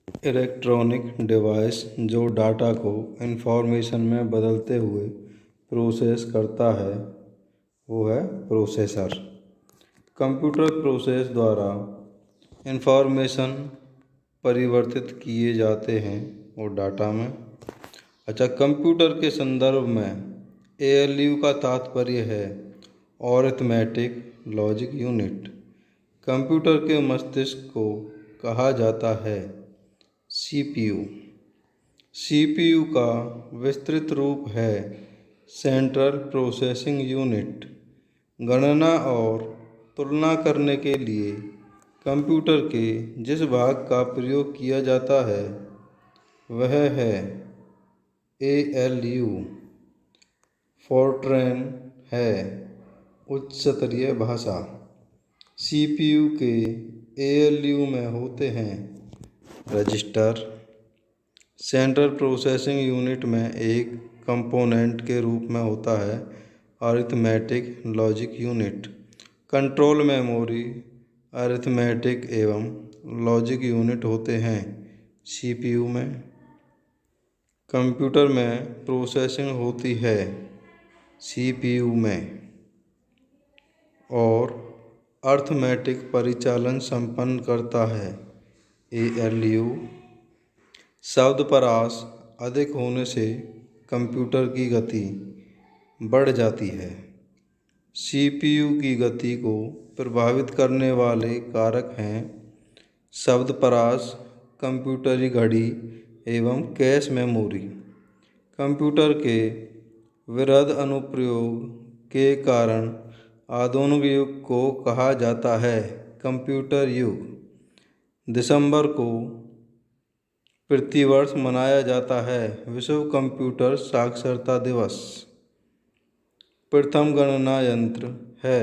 Electronic device जो data को information में बदलते हुए प्रोसेस करता है वो है प्रोसेसर। कंप्यूटर प्रोसेस द्वारा इंफॉर्मेशन परिवर्तित किए जाते हैं और डाटा में। अच्छा, कंप्यूटर के संदर्भ में एएलयू का तात्पर्य है अरिथमेटिक लॉजिक यूनिट। कंप्यूटर के मस्तिष्क को कहा जाता है सीपीयू। सीपीयू का विस्तृत रूप है सेंट्रल प्रोसेसिंग यूनिट। गणना और तुलना करने के लिए कंप्यूटर के जिस भाग का प्रयोग किया जाता है वह है एएलयू। फोर्ट्रैन है उच्च स्तरीय भाषा। सीपीयू के एएलयू में होते हैं रजिस्टर। सेंट्रल प्रोसेसिंग यूनिट में एक कंपोनेंट के रूप में होता है arithmetic logic unit. Control memory, arithmetic एवं लॉजिक यूनिट होते हैं सीपीयू में। कंप्यूटर में प्रोसेसिंग होती है सीपीयू में और अरिथमेटिक परिचालन संपन्न करता है एएलयू। शब्दपरास अधिक होने से कंप्यूटर की गति बढ़ जाती है। सीपीयू की गति को प्रभावित करने वाले कारक हैं शब्दपरास, कंप्यूटरी घड़ी एवं कैश मेमोरी। कंप्यूटर के वृहद अनुप्रयोग के कारण आधुनिक युग को कहा जाता है कंप्यूटर युग। दिसंबर को प्रतिवर्ष मनाया जाता है विश्व कंप्यूटर साक्षरता दिवस। प्रथम गणना यंत्र है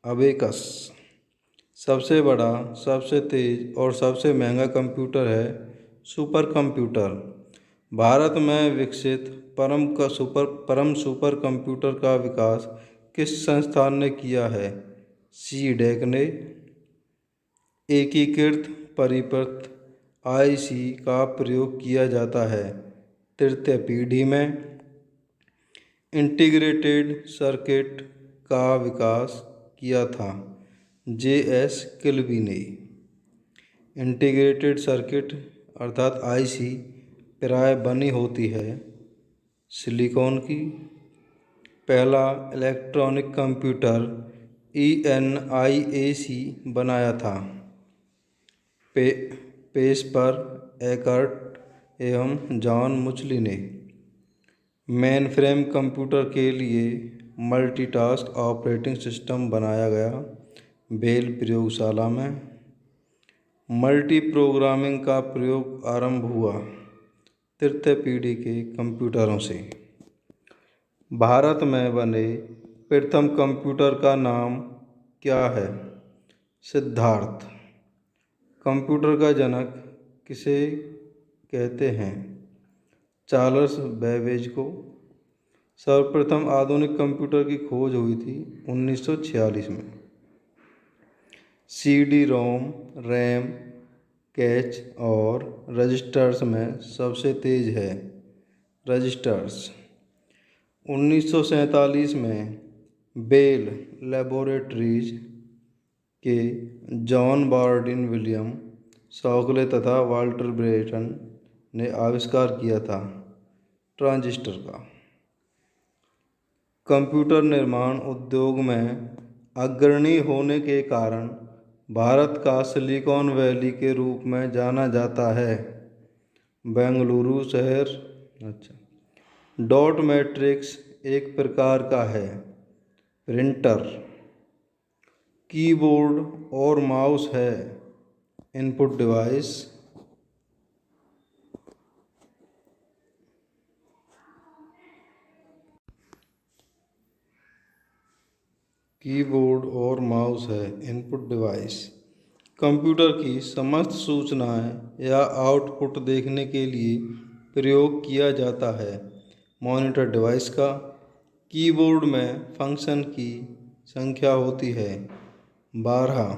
अबेकस। सबसे बड़ा, सबसे तेज और सबसे महंगा कंप्यूटर है सुपर कंप्यूटर। भारत में विकसित परम सुपर कंप्यूटर का विकास किस संस्थान ने किया है? सीडेक ने। एकीकृत परिपथ आईसी का प्रयोग किया जाता है तृतीय पीढ़ी में। इंटीग्रेटेड सर्किट का विकास किया था जेएस किल्बी ने। इंटीग्रेटेड सर्किट अर्थात आईसी प्राय बनी होती है सिलिकॉन की। पहला इलेक्ट्रॉनिक कंप्यूटर ENIAC बनाया था पेस्पर एकर्ट एवं जॉन मुचली ने। मेनफ्रेम कंप्यूटर के लिए मल्टीटास्क ऑपरेटिंग सिस्टम बनाया गया बेल प्रयोगशाला में। मल्टी प्रोग्रामिंग का प्रयोग आरंभ हुआ तृतीय पीढ़ी के कंप्यूटरों से। भारत में बने प्रथम कंप्यूटर का नाम क्या है? सिद्धार्थ। कंप्यूटर का जनक किसे कहते हैं? चार्ल्स बेबेज को। सर्वप्रथम आधुनिक कंप्यूटर की खोज हुई थी 1946 में। सीडी रोम, रैम, कैच और रजिस्टर्स में सबसे तेज है रजिस्टर्स। 1947 में बेल लैबोरेटरीज के जॉन बार्डिन, विलियम शॉकले तथा वाल्टर ब्रेटन ने आविष्कार किया था ट्रांजिस्टर का। कंप्यूटर निर्माण उद्योग में अग्रणी होने के कारण भारत का सिलिकॉन वैली के रूप में जाना जाता है बेंगलुरु शहर। अच्छा, डॉट मैट्रिक्स एक प्रकार का है प्रिंटर। कीबोर्ड और माउस है इनपुट डिवाइस। कीबोर्ड और माउस है इनपुट डिवाइस। कंप्यूटर की समस्त सूचनाएं या आउटपुट देखने के लिए प्रयोग किया जाता है मॉनिटर डिवाइस का। कीबोर्ड में फंक्शन की संख्या होती है 12।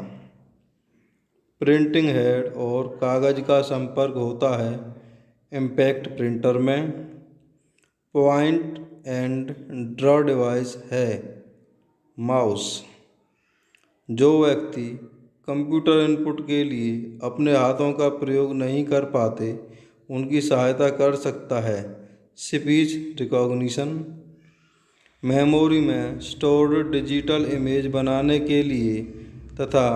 प्रिंटिंग हेड और कागज़ का संपर्क होता है इम्पैक्ट प्रिंटर में। पॉइंट एंड ड्रॉ डिवाइस है माउस। जो व्यक्ति कंप्यूटर इनपुट के लिए अपने हाथों का प्रयोग नहीं कर पाते उनकी सहायता कर सकता है स्पीच रिकॉग्निशन। मेमोरी में स्टोर्ड डिजिटल इमेज बनाने के लिए तथा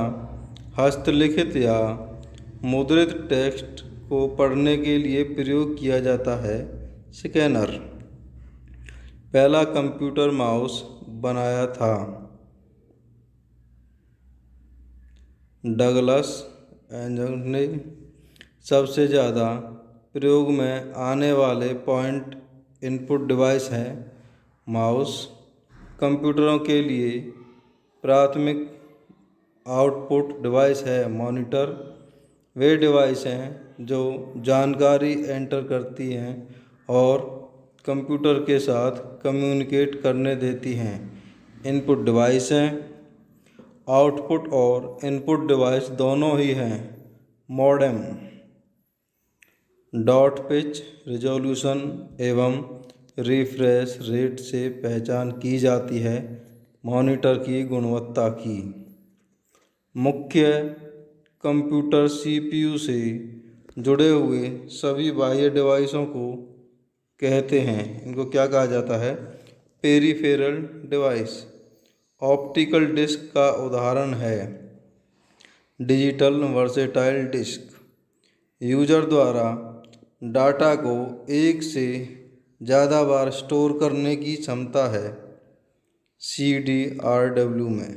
हस्तलिखित या मुद्रित टेक्स्ट को पढ़ने के लिए प्रयोग किया जाता है स्कैनर। पहला कंप्यूटर माउस बनाया था डगलस एंजल ने। सबसे ज़्यादा प्रयोग में आने वाले पॉइंट इनपुट डिवाइस हैं माउस। कंप्यूटरों के लिए प्राथमिक आउटपुट डिवाइस है मॉनिटर। वे डिवाइस हैं जो जानकारी एंटर करती हैं और कंप्यूटर के साथ कम्युनिकेट करने देती हैं। इनपुट डिवाइस हैं। आउटपुट और इनपुट डिवाइस दोनों ही हैं मॉडेम। डॉट पिच रिजोल्यूशन एवं रिफ्रेश रेट से पहचान की जाती है मॉनिटर की गुणवत्ता की। मुख्य कंप्यूटर सीपीयू से जुड़े हुए सभी बाह्य डिवाइसों को कहते हैं, इनको क्या कहा जाता है, पेरिफेरल डिवाइस। ऑप्टिकल डिस्क का उदाहरण है डिजिटल वर्सेटाइल डिस्क। यूजर द्वारा डाटा को एक से ज़्यादा बार स्टोर करने की क्षमता है CDRW में।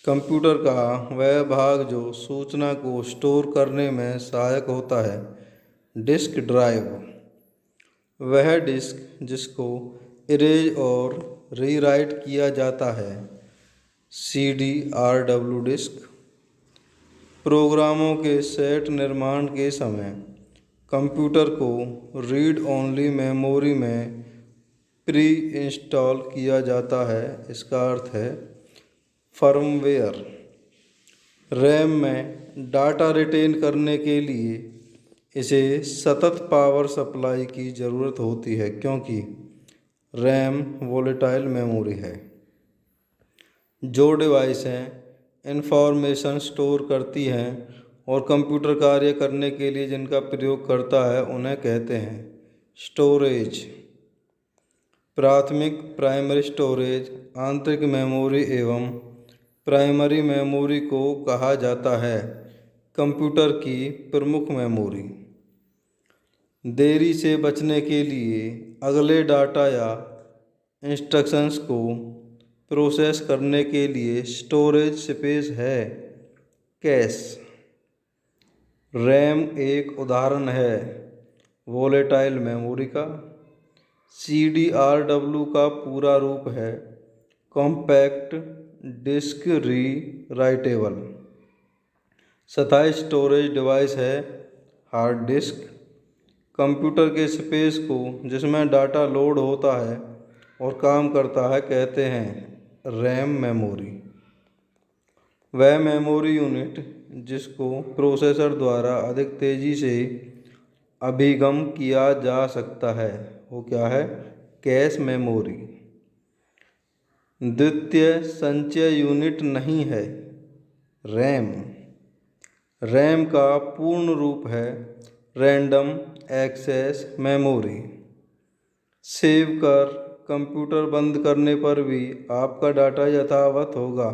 कंप्यूटर का वह भाग जो सूचना को स्टोर करने में सहायक होता है डिस्क ड्राइव। वह डिस्क जिसको इरेज और रीराइट किया जाता है CDRW डिस्क। प्रोग्रामों के सेट निर्माण के समय कंप्यूटर को रीड ओनली मेमोरी में प्री इंस्टॉल किया जाता है। इसका अर्थ है फर्मवेयर। रैम में डाटा रिटेन करने के लिए इसे सतत पावर सप्लाई की ज़रूरत होती है क्योंकि रैम वोलेटाइल मेमोरी है। जो डिवाइसें इंफॉर्मेशन स्टोर करती हैं और कंप्यूटर कार्य करने के लिए जिनका प्रयोग करता है उन्हें कहते हैं स्टोरेज। प्राथमिक प्राइमरी स्टोरेज आंतरिक मेमोरी एवं प्राइमरी मेमोरी को कहा जाता है कंप्यूटर की प्रमुख मेमोरी। देरी से बचने के लिए अगले डाटा या इंस्ट्रक्शंस को प्रोसेस करने के लिए स्टोरेज स्पेस है कैश। रैम एक उदाहरण है वोलेटाइल मेमोरी का। CDRW का पूरा रूप है कॉम्पैक्ट डिस्क री राइटेबल। स्थायी स्टोरेज डिवाइस है हार्ड डिस्क। कंप्यूटर के स्पेस को जिसमें डाटा लोड होता है और काम करता है कहते हैं रैम मेमोरी। वह मेमोरी यूनिट जिसको प्रोसेसर द्वारा अधिक तेज़ी से अभिगम किया जा सकता है वो क्या है कैश मेमोरी। द्वितीय संचय यूनिट नहीं है रैम। रैम का पूर्ण रूप है रैंडम एक्सेस मेमोरी। सेव कर कंप्यूटर बंद करने पर भी आपका डाटा यथावत होगा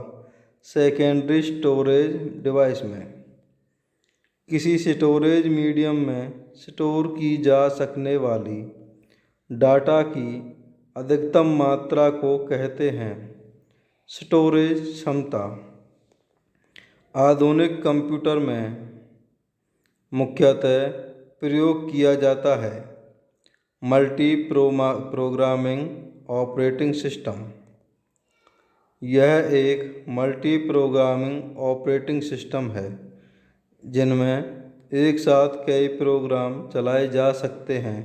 सेकेंडरी स्टोरेज डिवाइस में। किसी स्टोरेज मीडियम में स्टोर की जा सकने वाली डाटा की अधिकतम मात्रा को कहते हैं स्टोरेज क्षमता। आधुनिक कंप्यूटर में मुख्यतः प्रयोग किया जाता है मल्टी प्रोग्रामिंग ऑपरेटिंग सिस्टम। यह एक मल्टी प्रोग्रामिंग ऑपरेटिंग सिस्टम है जिनमें एक साथ कई प्रोग्राम चलाए जा सकते हैं।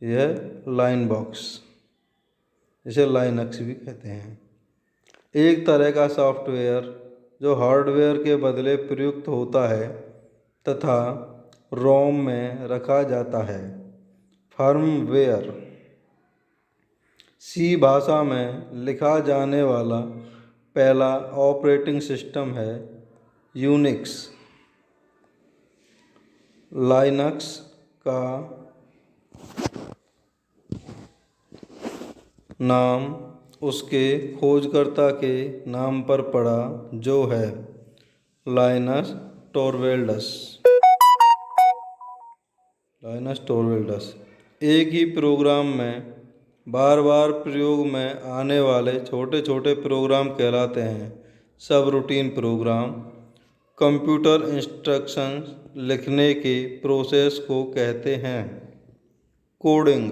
यह लाइन बॉक्स इसे लाइनक्स भी कहते हैं। एक तरह का सॉफ्टवेयर जो हार्डवेयर के बदले प्रयुक्त होता है तथा रोम में रखा जाता है। फर्मवेयर सी भाषा में लिखा जाने वाला पहला ऑपरेटिंग सिस्टम है यूनिक्स। लाइनक्स का नाम उसके खोजकर्ता के नाम पर पड़ा, जो है लाइनस टोरवेल्डस। एक ही प्रोग्राम में बार बार प्रयोग में आने वाले छोटे छोटे प्रोग्राम कहलाते हैं सब रूटीन प्रोग्राम। कंप्यूटर इंस्ट्रक्शंस लिखने के प्रोसेस को कहते हैं कोडिंग।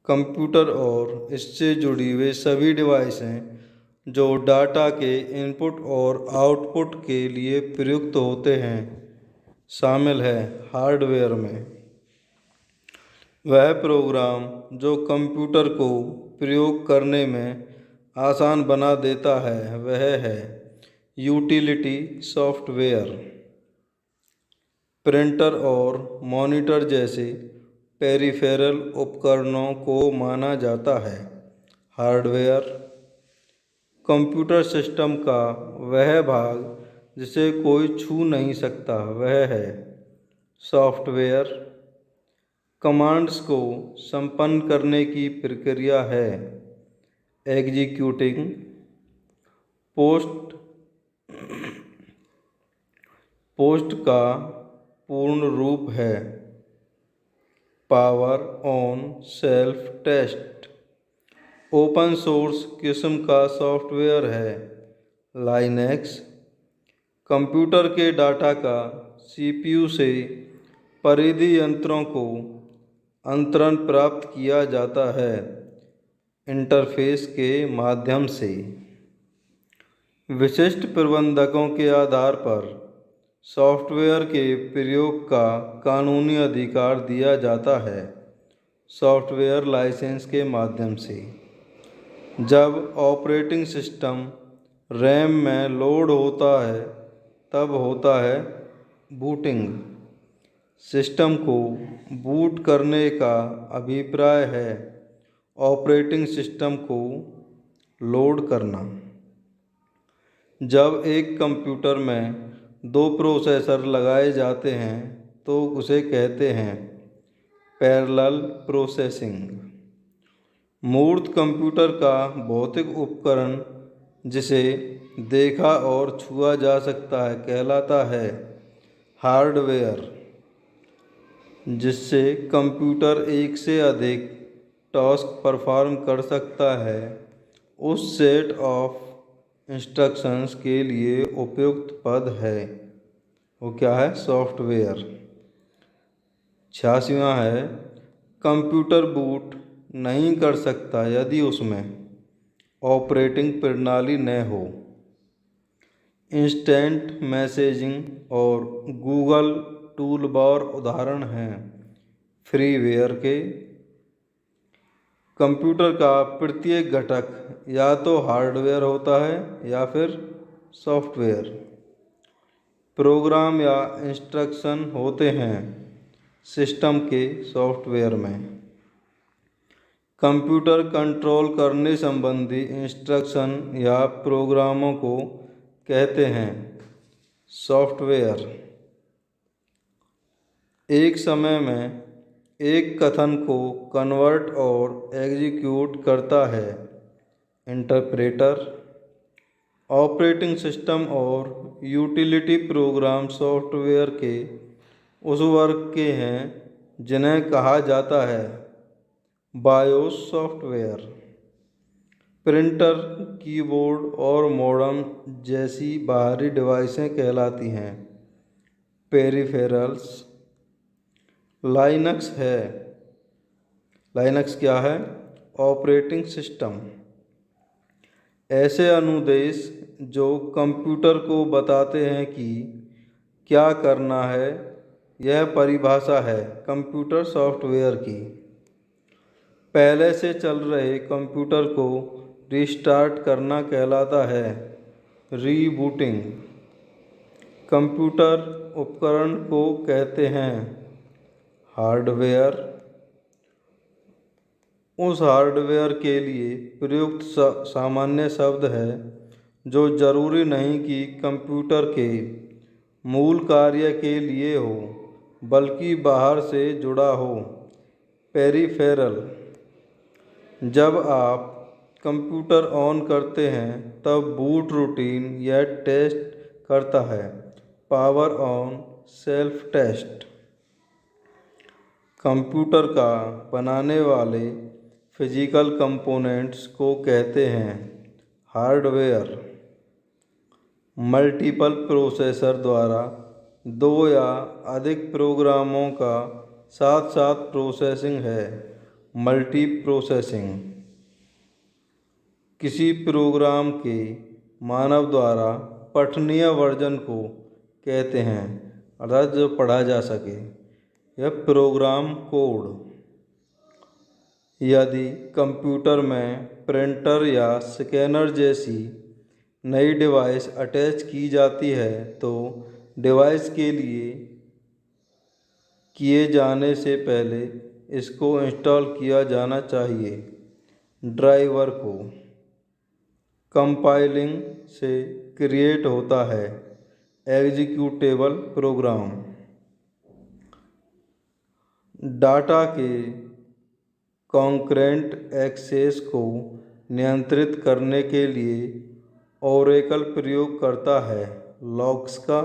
कंप्यूटर और इससे जुड़ी हुए सभी डिवाइसें जो डाटा के इनपुट और आउटपुट के लिए प्रयुक्त होते हैं शामिल है हार्डवेयर में। वह प्रोग्राम जो कंप्यूटर को प्रयोग करने में आसान बना देता है वह है यूटिलिटी सॉफ्टवेयर। प्रिंटर और मॉनिटर जैसे पेरिफेरल उपकरणों को माना जाता है हार्डवेयर। कंप्यूटर सिस्टम का वह भाग जिसे कोई छू नहीं सकता वह है सॉफ्टवेयर। कमांड्स को संपन्न करने की प्रक्रिया है एग्जीक्यूटिंग। पोस्ट का पूर्ण रूप है power on self test. Open source किस्म का सॉफ्टवेयर है लाइनक्स। कंप्यूटर के डाटा का सीपीयू से परिधि यंत्रों को अंतरण प्राप्त किया जाता है इंटरफेस के माध्यम से। विशिष्ट प्रबंधकों के आधार पर सॉफ्टवेयर के प्रयोग का कानूनी अधिकार दिया जाता है सॉफ्टवेयर लाइसेंस के माध्यम से। जब ऑपरेटिंग सिस्टम रैम में लोड होता है तब होता है बूटिंग। सिस्टम को बूट करने का अभिप्राय है ऑपरेटिंग सिस्टम को लोड करना। जब एक कंप्यूटर में दो प्रोसेसर लगाए जाते हैं तो उसे कहते हैं पैरेलल प्रोसेसिंग। मूर्त कंप्यूटर का भौतिक उपकरण जिसे देखा और छुआ जा सकता है कहलाता है हार्डवेयर। जिससे कंप्यूटर एक से अधिक टास्क परफॉर्म कर सकता है उस सेट ऑफ इंस्ट्रक्शंस के लिए उपयुक्त पद है वो क्या है सॉफ्टवेयर। 86वां है कंप्यूटर बूट नहीं कर सकता यदि उसमें ऑपरेटिंग प्रणाली न हो। इंस्टेंट मैसेजिंग और गूगल टूलबार उदाहरण हैं फ्रीवेयर के। कंप्यूटर का प्रत्येक घटक या तो हार्डवेयर होता है या फिर सॉफ्टवेयर। प्रोग्राम या इंस्ट्रक्शन होते हैं सिस्टम के सॉफ्टवेयर में। कंप्यूटर कंट्रोल करने संबंधी इंस्ट्रक्शन या प्रोग्रामों को कहते हैं सॉफ्टवेयर। एक समय में एक कथन को कन्वर्ट और एग्जीक्यूट करता है इंटरप्रेटर। ऑपरेटिंग सिस्टम और यूटिलिटी प्रोग्राम सॉफ्टवेयर के उस वर्ग के हैं जिन्हें कहा जाता है बायोस सॉफ्टवेयर। प्रिंटर, कीबोर्ड और मॉडेम जैसी बाहरी डिवाइसें कहलाती हैं पेरिफेरल्स। लाइनक्स क्या है ऑपरेटिंग सिस्टम। ऐसे अनुदेश जो कंप्यूटर को बताते हैं कि क्या करना है। यह परिभाषा है कंप्यूटर सॉफ्टवेयर की। पहले से चल रहे कंप्यूटर को रिस्टार्ट करना कहलाता है रीबूटिंग। कंप्यूटर उपकरण को कहते हैं हार्डवेयर। उस हार्डवेयर के लिए प्रयुक्त सामान्य शब्द है जो जरूरी नहीं कि कंप्यूटर के मूल कार्य के लिए हो बल्कि बाहर से जुड़ा हो। पेरिफेरल। जब आप कंप्यूटर ऑन करते हैं तब बूट रूटीन यह टेस्ट करता है। Power on self test. Computer का बनाने वाले फिजिकल कंपोनेंट्स को कहते हैं हार्डवेयर। मल्टीपल प्रोसेसर द्वारा दो या अधिक प्रोग्रामों का साथ साथ प्रोसेसिंग है मल्टी प्रोसेसिंग। किसी प्रोग्राम के मानव द्वारा पठनीय वर्जन को कहते हैं अर्थात जो पढ़ा जा सके यह प्रोग्राम कोड। यदि कंप्यूटर में प्रिंटर या स्कैनर जैसी नई डिवाइस अटैच की जाती है तो डिवाइस के लिए किए जाने से पहले इसको इंस्टॉल किया जाना चाहिए। ड्राइवर को कंपाइलिंग से क्रिएट होता है एग्जीक्यूटेबल प्रोग्राम। डाटा के कॉन्करेंट एक्सेस को नियंत्रित करने के लिए ओरेकल प्रयोग करता है लॉग्स का।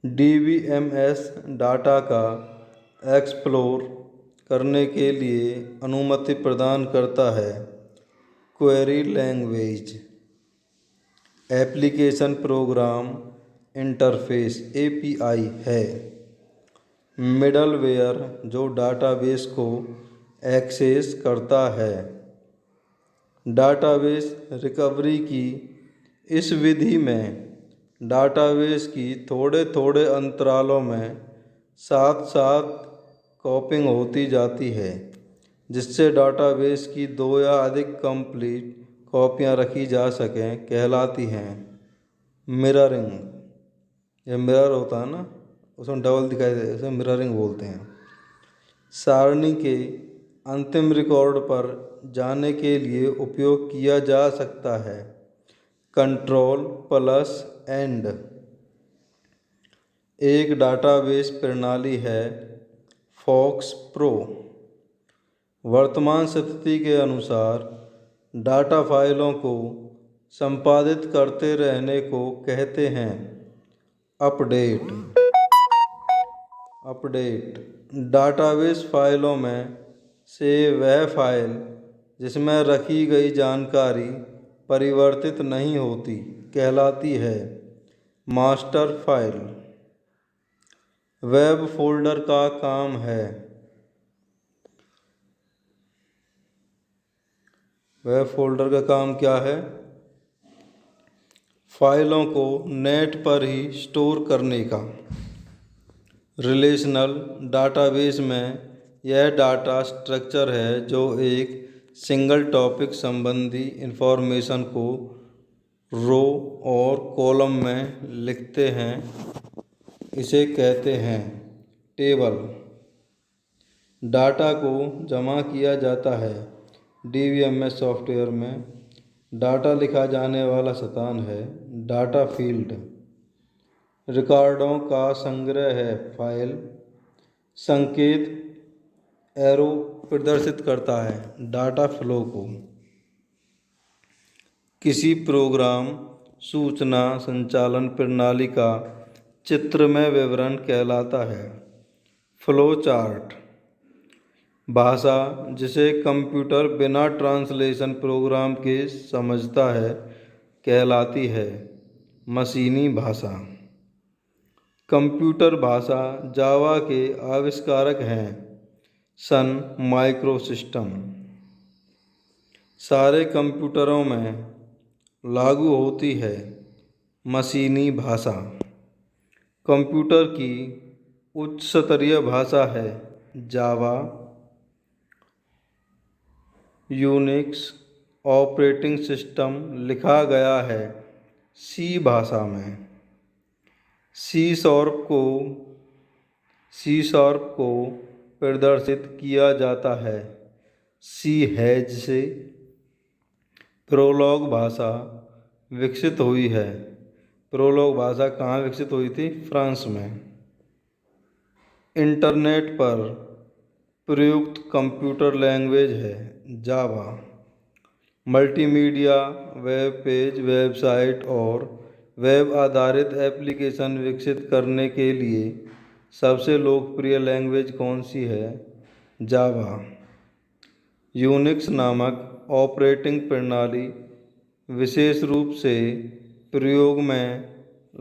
DBMS डाटा का एक्सप्लोर करने के लिए अनुमति प्रदान करता है query language. Application program interface API है। मिडलवेयर जो डाटाबेस को एक्सेस करता है। डाटाबेस रिकवरी की इस विधि में डाटाबेस की थोड़े थोड़े अंतरालों में साथ साथ कॉपिंग होती जाती है जिससे डाटाबेस की दो या अधिक कंप्लीट कॉपियाँ रखी जा सकें कहलाती हैं मिररिंग। यह मिरर होता है ना उसमें डबल दिखाई दे उसे मिररिंग बोलते हैं। सारणी के अंतिम रिकॉर्ड पर जाने के लिए उपयोग किया जा सकता है Ctrl+N। एक डाटाबेस प्रणाली है फॉक्स प्रो। वर्तमान स्थिति के अनुसार डाटा फाइलों को संपादित करते रहने को कहते हैं अपडेट। डाटाबेस फाइलों में से वह फाइल जिसमें रखी गई जानकारी परिवर्तित नहीं होती कहलाती है मास्टर फाइल। वेब फोल्डर का काम है। वेब फोल्डर का काम क्या है? फाइलों को नेट पर ही स्टोर करने का। रिलेशनल डाटाबेस में यह डाटा स्ट्रक्चर है जो एक सिंगल टॉपिक संबंधी इंफॉर्मेशन को रो और कॉलम में लिखते हैं इसे कहते हैं टेबल। डाटा को जमा किया जाता है DBMS सॉफ्टवेयर में। डाटा लिखा जाने वाला स्थान है डाटा फील्ड। रिकॉर्डों का संग्रह है फाइल। संकेत एरो प्रदर्शित करता है डाटा फ्लो को। किसी प्रोग्राम सूचना संचालन प्रणाली का चित्र में विवरण कहलाता है फ्लो चार्ट। भाषा जिसे कंप्यूटर बिना ट्रांसलेशन प्रोग्राम के समझता है कहलाती है मशीनी भाषा। कंप्यूटर भाषा जावा के आविष्कारक हैं सन माइक्रोसिस्टम। सारे कंप्यूटरों में लागू होती है मशीनी भाषा। कंप्यूटर की उच्च स्तरीय भाषा है जावा, यूनिक्स ऑपरेटिंग सिस्टम लिखा गया है सी भाषा में। सी शार्प को प्रदर्शित किया जाता है सी हैज से। प्रोलॉग भाषा विकसित हुई है। प्रोलॉग भाषा कहाँ विकसित हुई थी? फ्रांस में। इंटरनेट पर प्रयुक्त कंप्यूटर लैंग्वेज है जावा। मल्टीमीडिया, वेब पेज, वेबसाइट और वेब आधारित एप्लीकेशन विकसित करने के लिए सबसे लोकप्रिय लैंग्वेज कौन सी है? जावा। यूनिक्स नामक ऑपरेटिंग प्रणाली विशेष रूप से प्रयोग में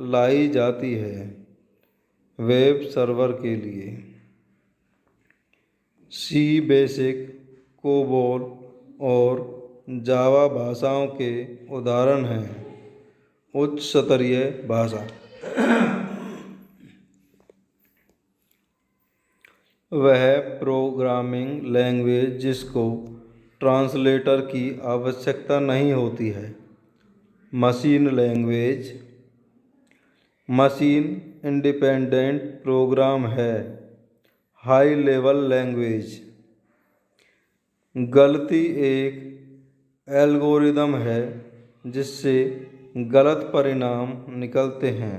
लाई जाती है वेब सर्वर के लिए। सी बेसिक, कोबोल और जावा भाषाओं के उदाहरण हैं। उच्च स्तरीय भाषा वह प्रोग्रामिंग लैंग्वेज जिसको ट्रांसलेटर की आवश्यकता नहीं होती है। Machine language machine independent program है। हाई लेवल लैंग्वेज गलती एक एल्गोरिदम है जिससे गलत परिणाम निकलते हैं,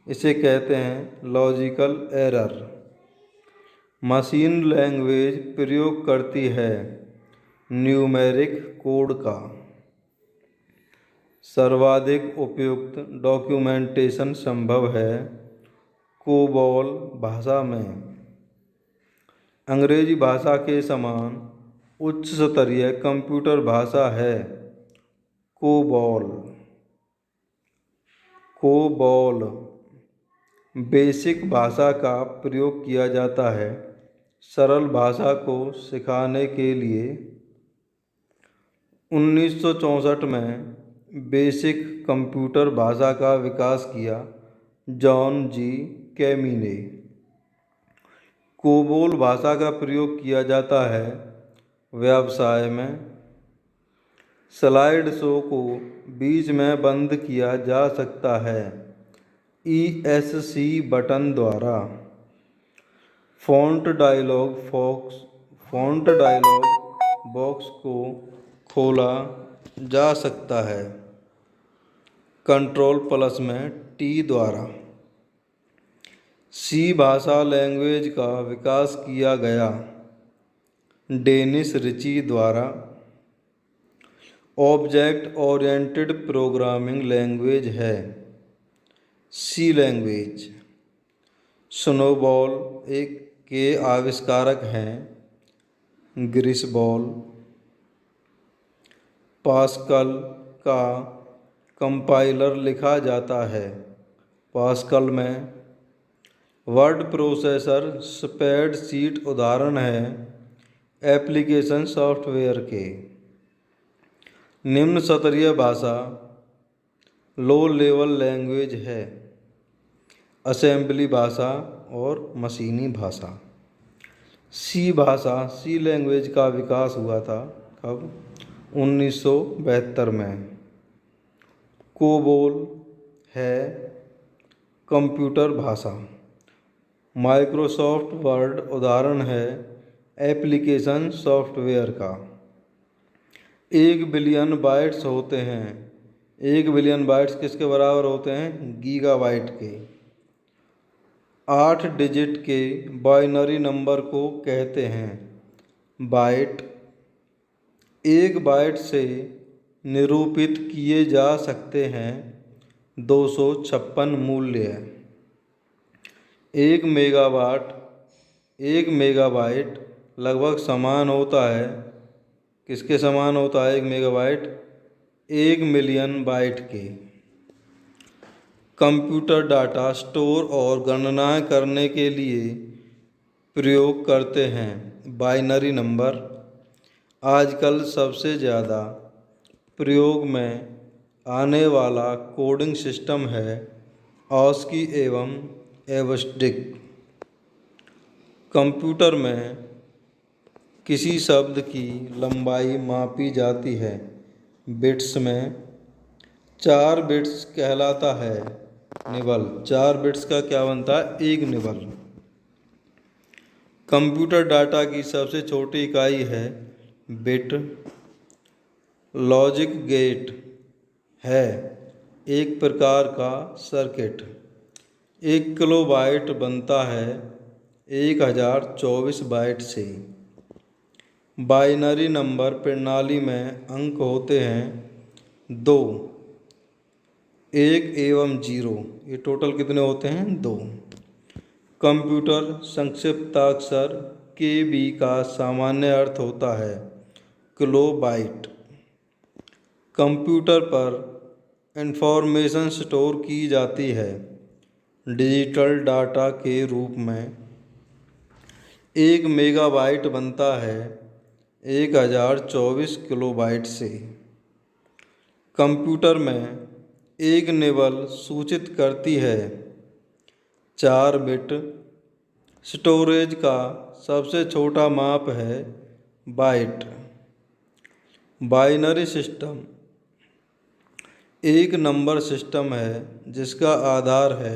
इसे कहते हैं लॉजिकल एरर। मशीन लैंग्वेज प्रयोग करती है न्यूमेरिक कोड का। सर्वाधिक उपयुक्त डॉक्यूमेंटेशन संभव है कोबोल भाषा में। अंग्रेजी भाषा के समान उच्च स्तरीय कंप्यूटर भाषा है कोबोल। बेसिक भाषा का प्रयोग किया जाता है सरल भाषा को सिखाने के लिए। 1964 में बेसिक कंप्यूटर भाषा का विकास किया जॉन जी कैमी ने। कोबोल भाषा का प्रयोग किया जाता है व्यवसाय में। स्लाइड शो को बीच में बंद किया जा सकता है ESC बटन द्वारा। फ़ॉन्ट डायलॉग बॉक्स को खोला जा सकता है कंट्रोल+ में T द्वारा। सी भाषा लैंग्वेज का विकास किया गया डेनिस रिची द्वारा। ऑब्जेक्ट ओरिएंटेड प्रोग्रामिंग लैंग्वेज है सी लैंग्वेज। स्नोबॉल के आविष्कारक हैं ग्रिसबॉल। पास्कल का कंपाइलर लिखा जाता है पास्कल में। वर्ड प्रोसेसर स्प्रेडशीट उदाहरण है एप्लीकेशन सॉफ्टवेयर के। निम्न स्तरीय भाषा लो लेवल लैंग्वेज है असेंबली भाषा और मशीनी भाषा। सी लैंग्वेज का विकास हुआ था कब? 1972 में। कोबोल है कंप्यूटर भाषा। माइक्रोसॉफ्ट वर्ड उदाहरण है एप्लीकेशन सॉफ्टवेयर का। 1 बिलियन बाइट्स होते हैं। 1 बिलियन बाइट्स किसके बराबर होते हैं? गीगाबाइट के। 8 डिजिट के बाइनरी नंबर को कहते हैं बाइट। 1 बाइट से निरूपित किए जा सकते हैं 256 मूल्य। 1 मेगाबाइट लगभग समान होता है, किसके समान होता है 1 मेगाबाइट? 1 मिलियन बाइट के। कंप्यूटर डाटा स्टोर और गणना करने के लिए प्रयोग करते हैं बाइनरी नंबर। आजकल सबसे ज़्यादा प्रयोग में आने वाला कोडिंग सिस्टम है ऑस्की एवं एवस्टिक। कंप्यूटर में किसी शब्द की लंबाई मापी जाती है बिट्स में 4 बिट्स कहलाता है निबल। 4 बिट्स का क्या बनता है? एक निबल। कंप्यूटर डाटा की सबसे छोटी इकाई है बिट। लॉजिक गेट है एक प्रकार का सर्किट। 1 किलोबाइट बनता है 1024 बाइट से। बाइनरी नंबर प्रणाली में अंक होते हैं 2, 1 एवं 0। ये टोटल कितने होते हैं? 2। कंप्यूटर संक्षिप्ताक्षर के बी का सामान्य अर्थ होता है किलोबाइट। कंप्यूटर पर इंफॉर्मेशन स्टोर की जाती है डिजिटल डाटा के रूप में। 1 मेगाबाइट बनता है 1024 किलोबाइट से। कंप्यूटर में एक निबल सूचित करती है 4 बिट। स्टोरेज का सबसे छोटा माप है बाइट। बाइनरी सिस्टम एक नंबर सिस्टम है जिसका आधार है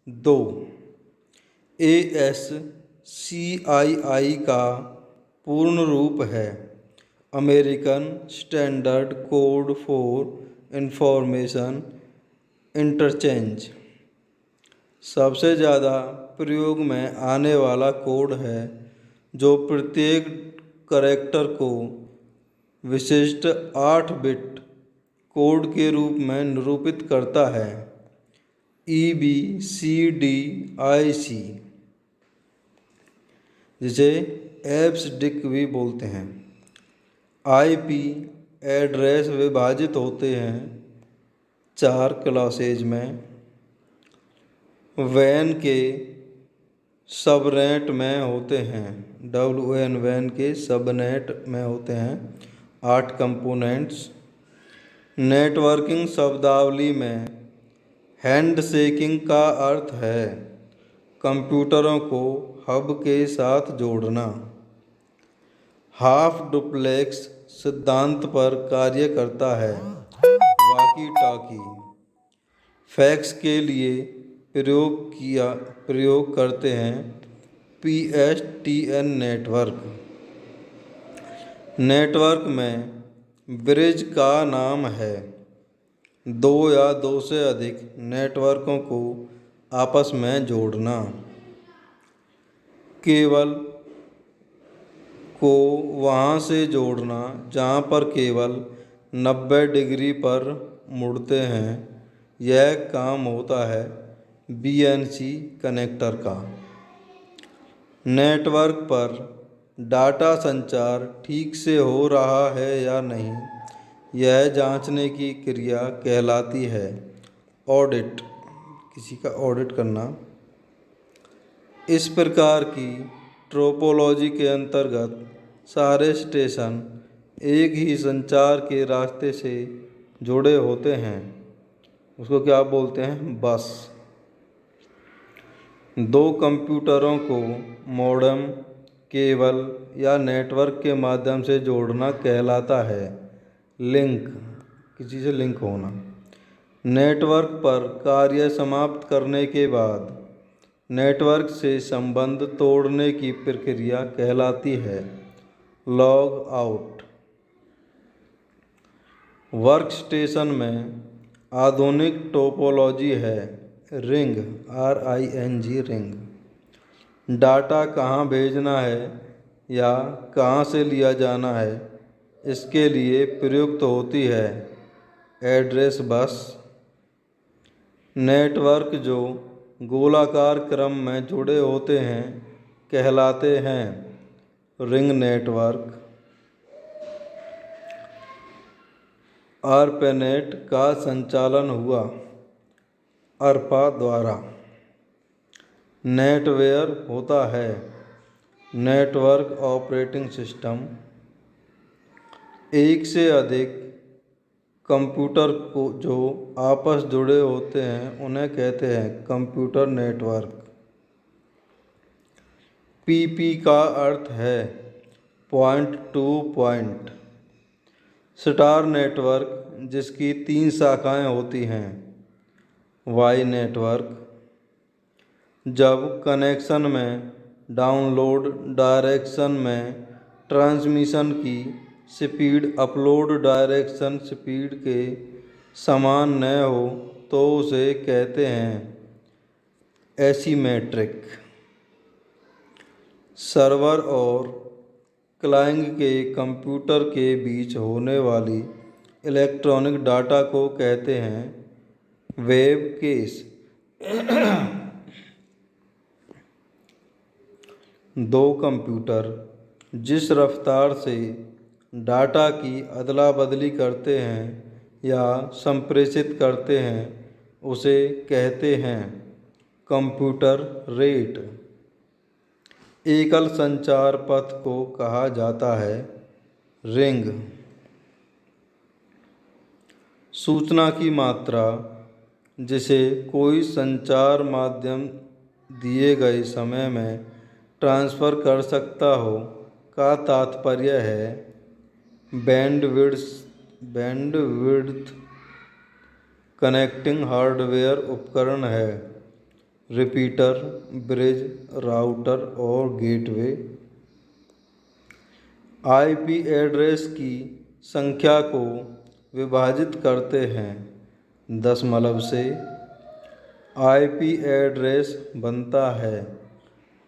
2। ASCII का पूर्ण रूप है American standard code for information interchange. सबसे ज़्यादा प्रयोग में आने वाला कोड है जो प्रत्येक करैक्टर को विशिष्ट 8 बिट कोड के रूप में निरूपित करता है EBCDIC, जिसे एब्सडिक भी बोलते हैं। IP एड्रेस विभाजित होते हैं 4 क्लासेज में। वैन के सबनेट में होते हैं WAN वैन के सबनेट में होते हैं 8 कंपोनेंट्स। नेटवर्किंग शब्दावली में हैंडशेकिंग का अर्थ है कंप्यूटरों को हब के साथ जोड़ना। हाफ डुप्लेक्स सिद्धांत पर कार्य करता है वॉकी टॉकी। फैक्स के लिए प्रयोग करते हैं PSTN नेटवर्क। नेटवर्क में ब्रिज का नाम है 2 या 2 से अधिक नेटवर्कों को आपस में जोड़ना। केबल को वहाँ से जोड़ना जहाँ पर केबल 90 डिग्री पर मुड़ते हैं। यह काम होता है BNC कनेक्टर का। नेटवर्क पर डाटा संचार ठीक से हो रहा है या नहीं, यह जांचने की क्रिया कहलाती है ऑडिट। किसी का ऑडिट करना। इस प्रकार की टोपोलॉजी के अंतर्गत सारे स्टेशन एक ही संचार के रास्ते से जुड़े होते हैं। उसको क्या बोलते हैं? बस। 2 कंप्यूटरों को मॉडेम, केबल या नेटवर्क के माध्यम से जोड़ना कहलाता है लिंक। किसी से लिंक होना। नेटवर्क पर कार्य समाप्त करने के बाद नेटवर्क से संबंध तोड़ने की प्रक्रिया कहलाती है लॉग आउट। वर्कस्टेशन में आधुनिक टोपोलॉजी है रिंग, RING रिंग। डाटा कहाँ भेजना है या कहाँ से लिया जाना है, इसके लिए प्रयुक्त होती है एड्रेस बस। नेटवर्क जो गोलाकार क्रम में जुड़े होते हैं कहलाते हैं रिंग नेटवर्क। ARPANET का संचालन हुआ ARPA द्वारा। नेटवेयर होता है नेटवर्क ऑपरेटिंग सिस्टम। एक से अधिक कंप्यूटर को जो आपस जुड़े होते हैं उन्हें कहते हैं कंप्यूटर नेटवर्क। PP का अर्थ है point two point. Star network जिसकी 3 शाखाएं होती हैं। वाई नेटवर्क जब कनेक्शन में डाउनलोड डायरेक्शन में ट्रांसमिशन की स्पीड अपलोड डायरेक्शन स्पीड के समान न हो तो उसे कहते हैं एसिमेट्रिक। सर्वर और क्लाइंट के कंप्यूटर के बीच होने वाली इलेक्ट्रॉनिक डाटा को कहते हैं वेब केस। दो कंप्यूटर जिस रफ्तार से डाटा की अदला बदली करते हैं या संप्रेषित करते हैं उसे कहते हैं कंप्यूटर रेट। एकल संचार पथ को कहा जाता है रिंग। सूचना की मात्रा जिसे कोई संचार माध्यम दिए गए समय में ट्रांसफ़र कर सकता हो का तात्पर्य है बैंडविड्थ। कनेक्टिंग हार्डवेयर उपकरण है रिपीटर, ब्रिज, राउटर और गेटवे। आईपी एड्रेस की संख्या को विभाजित करते हैं दशमलव से। आईपी एड्रेस बनता है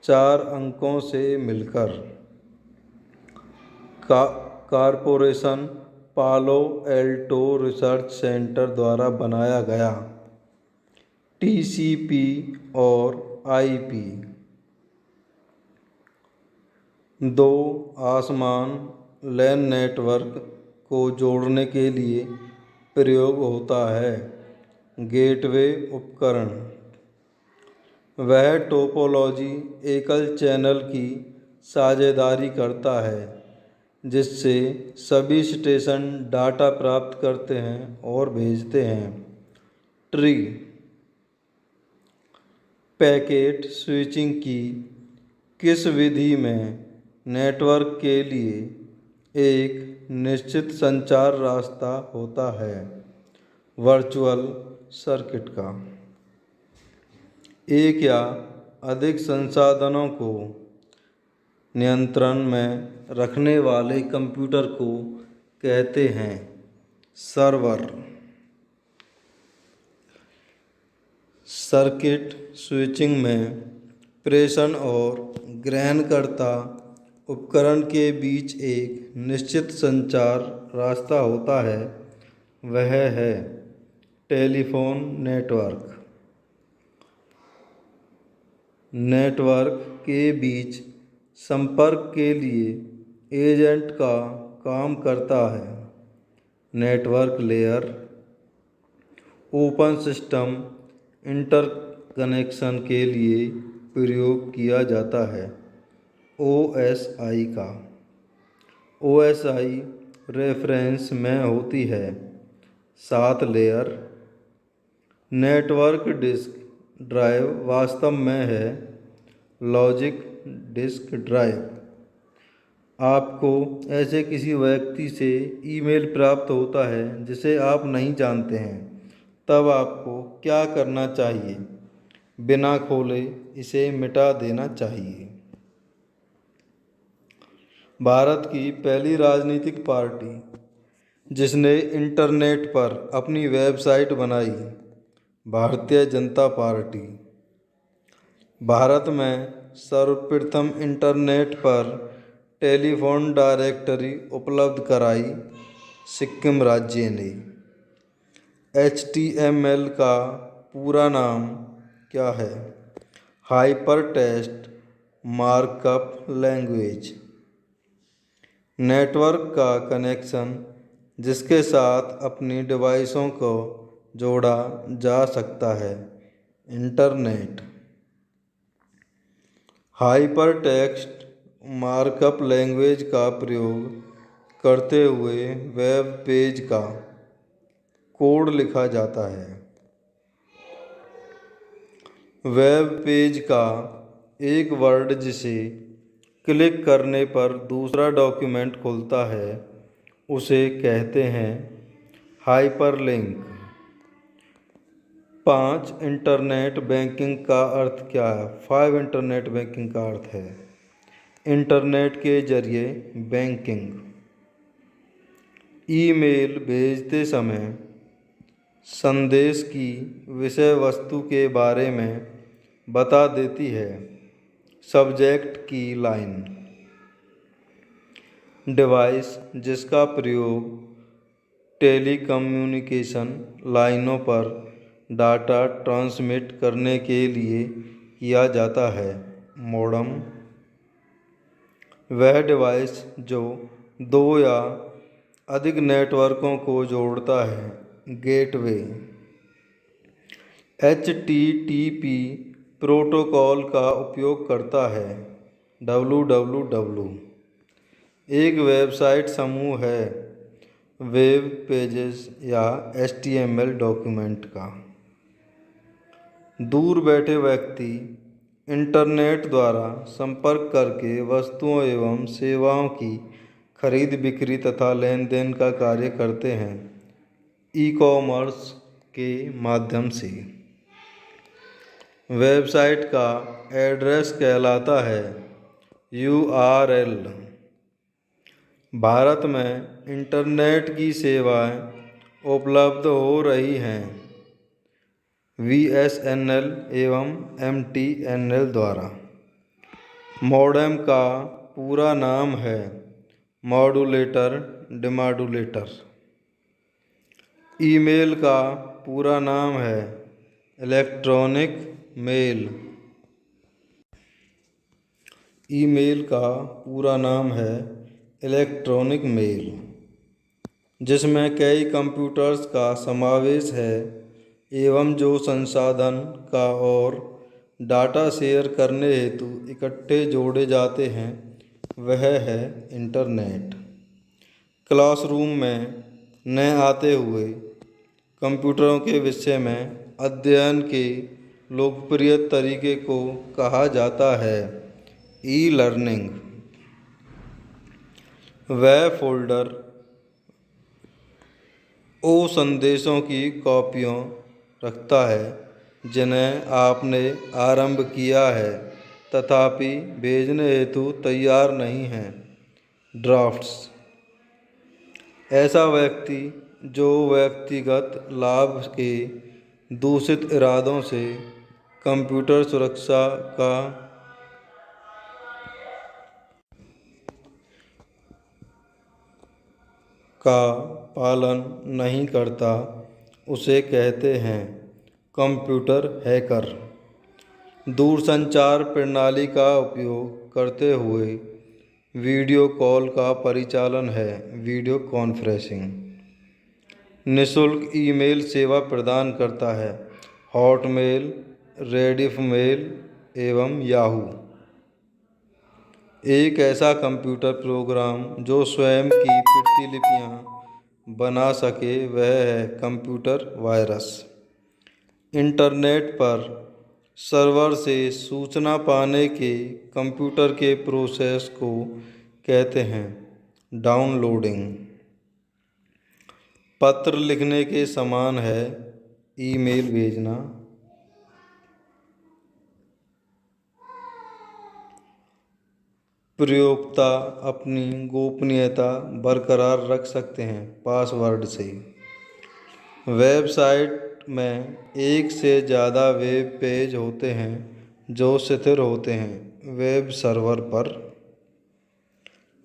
4 अंकों से मिलकर। कॉरपोरेशन पालो एल्टो रिसर्च सेंटर द्वारा बनाया गया टीसीपी और आईपी दो आसमान लैन नेटवर्क को जोड़ने के लिए प्रयोग होता है। गेटवे उपकरण वह टोपोलॉजी एकल चैनल की साझेदारी करता है जिससे सभी स्टेशन डाटा प्राप्त करते हैं और भेजते हैं। ट्री पैकेट स्विचिंग की किस विधि में नेटवर्क के लिए एक निश्चित संचार रास्ता होता है वर्चुअल सर्किट का। एक या अधिक संसाधनों को नियंत्रण में रखने वाले कंप्यूटर को कहते हैं सर्वर। सर्किट स्विचिंग में प्रेषण और ग्रहणकर्ता उपकरण के बीच एक निश्चित संचार रास्ता होता है वह है टेलीफोन नेटवर्क। नेटवर्क के बीच संपर्क के लिए एजेंट का काम करता है network layer. Open system interconnection के लिए प्रयोग किया जाता है ओएसआई का। ओएसआई रेफरेंस में होती है 7 लेयर। नेटवर्क डिस्क ड्राइव वास्तव में है लॉजिक डिस्क ड्राइव। आपको ऐसे किसी व्यक्ति से ईमेल प्राप्त होता है जिसे आप नहीं जानते हैं, तब आपको क्या करना चाहिए? बिना खोले इसे मिटा देना चाहिए। भारत की पहली राजनीतिक पार्टी जिसने इंटरनेट पर अपनी वेबसाइट बनाई भारतीय जनता पार्टी। भारत में सर्वप्रथम इंटरनेट पर टेलीफोन डायरेक्टरी उपलब्ध कराई सिक्किम राज्य ने। HTML का पूरा नाम क्या है? Hyper text markup language. Network का कनेक्शन जिसके साथ अपनी डिवाइसों को जोड़ा जा सकता है internet. Hyper text markup language का प्रयोग करते हुए वेब पेज का कोड लिखा जाता है। वेब पेज का एक वर्ड जिसे क्लिक करने पर दूसरा डॉक्यूमेंट खुलता है उसे कहते हैं हाइपरलिंक। 5 इंटरनेट बैंकिंग का अर्थ क्या है? 5 इंटरनेट बैंकिंग का अर्थ है इंटरनेट के जरिए बैंकिंग। ईमेल भेजते समय संदेश की विषय वस्तु के बारे में बता देती है। सब्जेक्ट की लाइन। डिवाइस जिसका प्रयोग टेलीकम्युनिकेशन लाइनों पर डाटा ट्रांसमिट करने के लिए किया जाता है। मॉडेम। वह डिवाइस जो 2 या अधिक नेटवर्कों को जोड़ता है। गेटवे। HTTP प्रोटोकॉल का उपयोग करता है। www। एक वेबसाइट समूह है वेब पेजेस या HTML डॉक्यूमेंट का। दूर बैठे व्यक्ति इंटरनेट द्वारा संपर्क करके वस्तुओं एवं सेवाओं की खरीद बिक्री तथा लेन देन का कार्य करते हैं ई-कॉमर्स के माध्यम से। वेबसाइट का एड्रेस कहलाता है URL। भारत में इंटरनेट की सेवाएं उपलब्ध हो रही हैं BSNL एवं MTNL द्वारा। मॉडेम का पूरा नाम है मॉड्यूलेटर डिमॉड्यूलेटर। ईमेल का पूरा नाम है इलेक्ट्रॉनिक मेल। ईमेल का पूरा नाम है इलेक्ट्रॉनिक मेल, जिसमें कई कंप्यूटर्स का समावेश है एवं जो संसाधन का और डाटा शेयर करने हेतु इकट्ठे जोड़े जाते हैं वह है इंटरनेट। क्लासरूम में न आते हुए कंप्यूटरों के विषय में अध्ययन के लोकप्रिय तरीके को कहा जाता है ई-लर्निंग। वह फोल्डर ओ संदेशों की कॉपियाँ रखता है जिन्हें आपने आरंभ किया है तथापि भेजने हेतु तैयार नहीं हैं। ड्राफ्ट्स। ऐसा व्यक्ति जो व्यक्तिगत लाभ के दूषित इरादों से कंप्यूटर सुरक्षा का पालन नहीं करता उसे कहते हैं कंप्यूटर हैकर। दूरसंचार प्रणाली का उपयोग करते हुए वीडियो कॉल का परिचालन है वीडियो कॉन्फ्रेंसिंग। निःशुल्क ईमेल सेवा प्रदान करता है हॉटमेल, रेडिफमेल एवं याहू। एक ऐसा कंप्यूटर प्रोग्राम जो स्वयं की प्रतिलिपियां बना सके वह है कंप्यूटर वायरस। इंटरनेट पर सर्वर से सूचना पाने के कंप्यूटर के प्रोसेस को कहते हैं डाउनलोडिंग। पत्र लिखने के समान है ईमेल भेजना। प्रयोक्ता अपनी गोपनीयता बरकरार रख सकते हैं पासवर्ड से। वेबसाइट में एक से ज़्यादा वेब पेज होते हैं जो स्थिर होते हैं वेब सर्वर पर।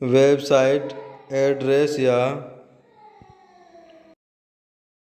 वेबसाइट एड्रेस या